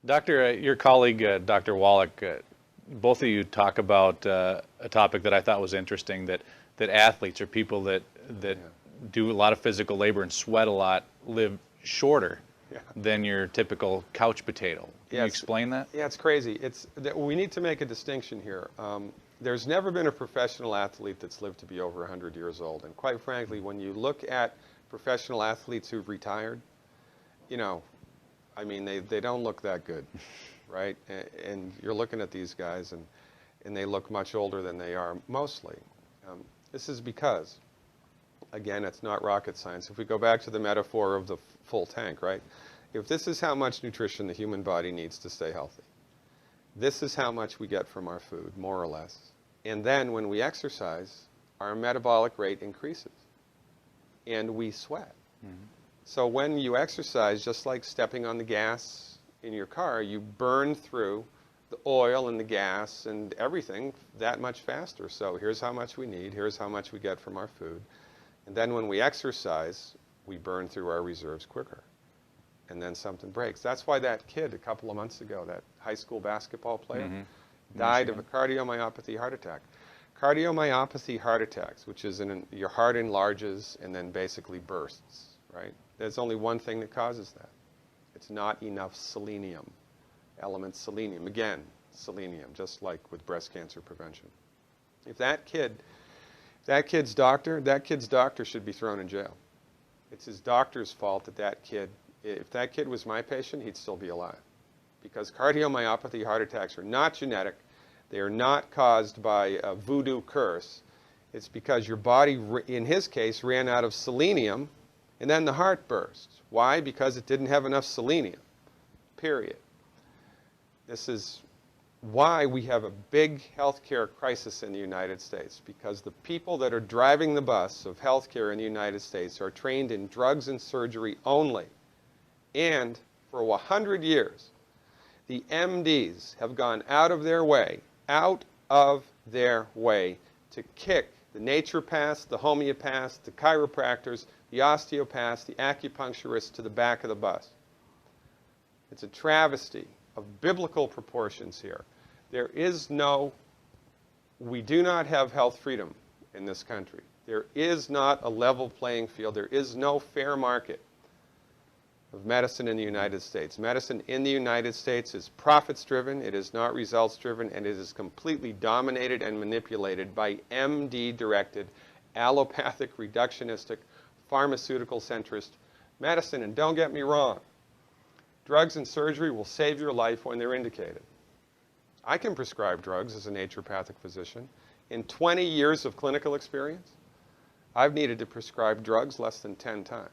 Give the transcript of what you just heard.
Your colleague, Dr. Wallach, both of you talk about a topic that I thought was interesting, that athletes or people that do a lot of physical labor and sweat a lot live shorter than your typical couch potato. Can you explain that? Yeah, it's crazy. We need to make a distinction here. There's never been a professional athlete that's lived to be over 100 years old. And quite frankly, when you look at professional athletes who've retired, you know, I mean, they don't look that good, right? And you're looking at these guys, and they look much older than they are mostly. This is because, again, it's not rocket science. If we go back to the metaphor of the full tank, right? If this is how much nutrition the human body needs to stay healthy, this is how much we get from our food, more or less. And then when we exercise, our metabolic rate increases, and we sweat. Mm-hmm. So when you exercise, just like stepping on the gas in your car, you burn through the oil and the gas and everything that much faster. So here's how much we need, here's how much we get from our food. And then when we exercise, we burn through our reserves quicker. And then something breaks. That's why that kid a couple of months ago, that high school basketball player, died of a cardiomyopathy heart attack. Cardiomyopathy heart attacks, which is your heart enlarges and then basically bursts, right? There's only one thing that causes that. It's not enough selenium, element selenium. Again, selenium, just like with breast cancer prevention. If that kid's doctor should be thrown in jail. It's his doctor's fault that kid, if that kid was my patient, he'd still be alive. Because cardiomyopathy heart attacks are not genetic. They are not caused by a voodoo curse. It's because your body, in his case, ran out of selenium, and then the heart burst. Why? Because it didn't have enough selenium, period. This is why we have a big healthcare crisis in the United States, because the people that are driving the bus of healthcare in the United States are trained in drugs and surgery only. And for 100 years, the MDs have gone out of their way to kick the naturopaths, the homeopaths, the chiropractors, the osteopaths, the acupuncturists to the back of the bus. It's a travesty of biblical proportions here. We do not have health freedom in this country. There is not a level playing field. There is no fair market of medicine in the United States. Medicine in the United States is profits-driven, it is not results-driven, and it is completely dominated and manipulated by MD-directed, allopathic, reductionistic, pharmaceutical-centrist medicine. And don't get me wrong, drugs and surgery will save your life when they're indicated. I can prescribe drugs as a naturopathic physician. In 20 years of clinical experience, I've needed to prescribe drugs less than 10 times.